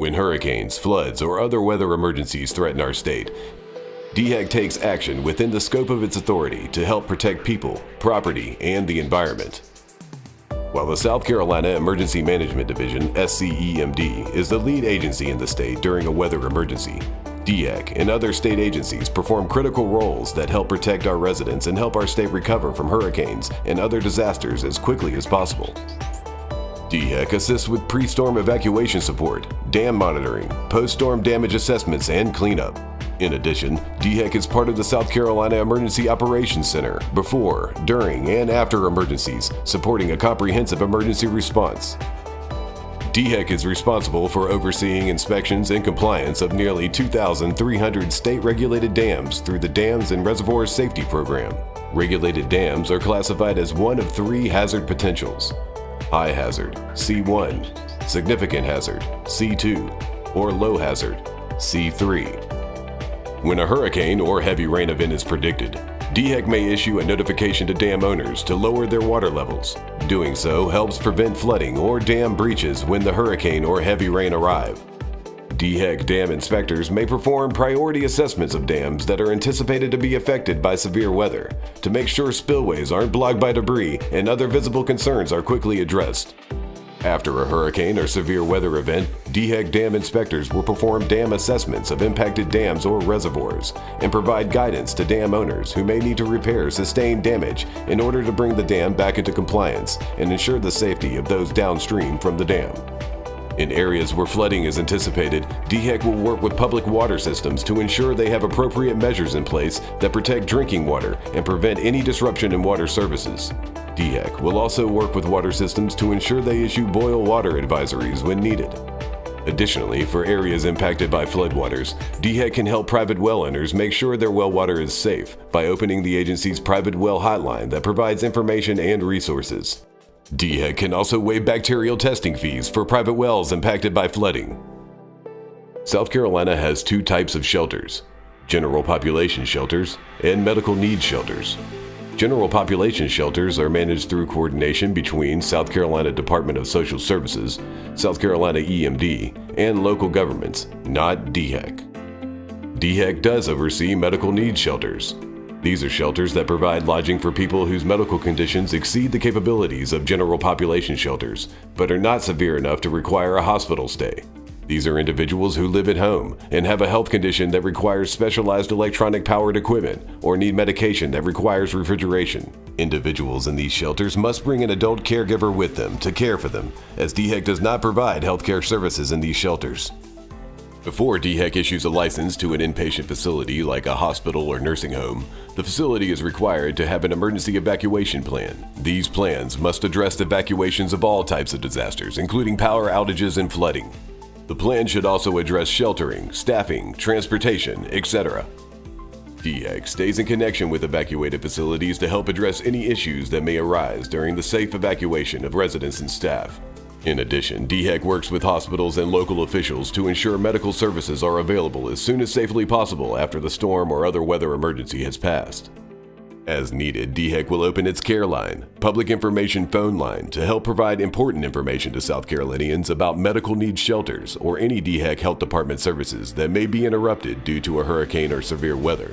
When hurricanes, floods, or other weather emergencies threaten our state, DHEC takes action within the scope of its authority to help protect people, property, and the environment. While the South Carolina Emergency Management Division, SCEMD, is the lead agency in the state during a weather emergency, DHEC and other state agencies perform critical roles that help protect our residents and help our state recover from hurricanes and other disasters as quickly as possible. DHEC assists with pre-storm evacuation support, dam monitoring, post-storm damage assessments, and cleanup. In addition, DHEC is part of the South Carolina Emergency Operations Center before, during, and after emergencies, supporting a comprehensive emergency response. DHEC is responsible for overseeing inspections and compliance of nearly 2,300 state-regulated dams through the Dams and Reservoirs Safety Program. Regulated dams are classified as one of three hazard potentials: high hazard, C1, significant hazard, C2, or low hazard, C3. When a hurricane or heavy rain event is predicted, DHEC may issue a notification to dam owners to lower their water levels. Doing so helps prevent flooding or dam breaches when the hurricane or heavy rain arrive. DHEC dam inspectors may perform priority assessments of dams that are anticipated to be affected by severe weather to make sure spillways aren't blocked by debris and other visible concerns are quickly addressed. After a hurricane or severe weather event, DHEC dam inspectors will perform dam assessments of impacted dams or reservoirs and provide guidance to dam owners who may need to repair sustained damage in order to bring the dam back into compliance and ensure the safety of those downstream from the dam. In areas where flooding is anticipated, DHEC will work with public water systems to ensure they have appropriate measures in place that protect drinking water and prevent any disruption in water services. DHEC will also work with water systems to ensure they issue boil water advisories when needed. Additionally, for areas impacted by floodwaters, DHEC can help private well owners make sure their well water is safe by opening the agency's private well hotline that provides information and resources. DHEC can also waive bacterial testing fees for private wells impacted by flooding. South Carolina has two types of shelters: general population shelters and medical needs shelters. General population shelters are managed through coordination between South Carolina Department of Social Services, South Carolina EMD, and local governments, not DHEC. DHEC does oversee medical needs shelters. These are shelters that provide lodging for people whose medical conditions exceed the capabilities of general population shelters, but are not severe enough to require a hospital stay. These are individuals who live at home and have a health condition that requires specialized electronic-powered equipment or need medication that requires refrigeration. Individuals in these shelters must bring an adult caregiver with them to care for them, as DHEC does not provide healthcare services in these shelters. Before DHEC issues a license to an inpatient facility like a hospital or nursing home, the facility is required to have an emergency evacuation plan. These plans must address evacuations of all types of disasters, including power outages and flooding. The plan should also address sheltering, staffing, transportation, etc. DHEC stays in connection with evacuated facilities to help address any issues that may arise during the safe evacuation of residents and staff. In addition, DHEC works with hospitals and local officials to ensure medical services are available as soon as safely possible after the storm or other weather emergency has passed. As needed, DHEC will open its Care Line, public information phone line, to help provide important information to South Carolinians about medical needs shelters or any DHEC Health Department services that may be interrupted due to a hurricane or severe weather.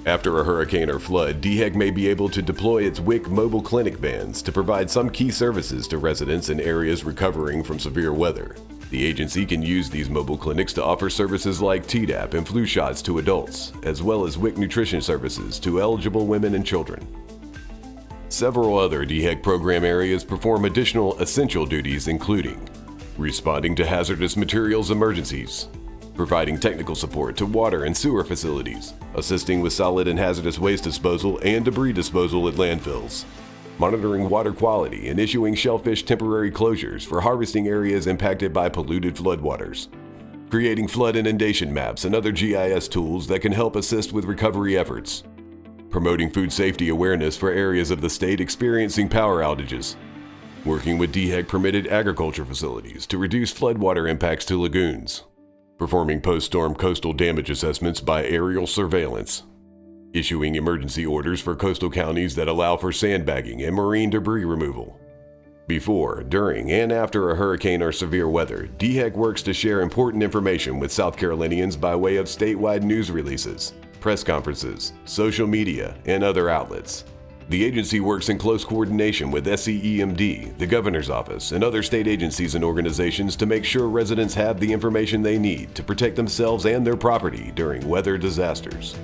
After a hurricane or flood, DHEC may be able to deploy its WIC mobile clinic vans to provide some key services to residents in areas recovering from severe weather. The agency can use these mobile clinics to offer services like Tdap and flu shots to adults, as well as WIC nutrition services to eligible women and children. Several other DHEC program areas perform additional essential duties, including responding to hazardous materials emergencies, providing technical support to water and sewer facilities, assisting with solid and hazardous waste disposal and debris disposal at landfills, monitoring water quality and issuing shellfish temporary closures for harvesting areas impacted by polluted floodwaters, creating flood inundation maps and other GIS tools that can help assist with recovery efforts, promoting food safety awareness for areas of the state experiencing power outages, working with DHEC permitted agriculture facilities to reduce floodwater impacts to lagoons, performing post-storm coastal damage assessments by aerial surveillance, issuing emergency orders for coastal counties that allow for sandbagging and marine debris removal, Before, during, and after a hurricane or severe weather, DHEC works to share important information with South Carolinians by way of statewide news releases, press conferences, social media, and other outlets. The agency works in close coordination with SCEMD, the Governor's Office, and other state agencies and organizations to make sure residents have the information they need to protect themselves and their property during weather disasters.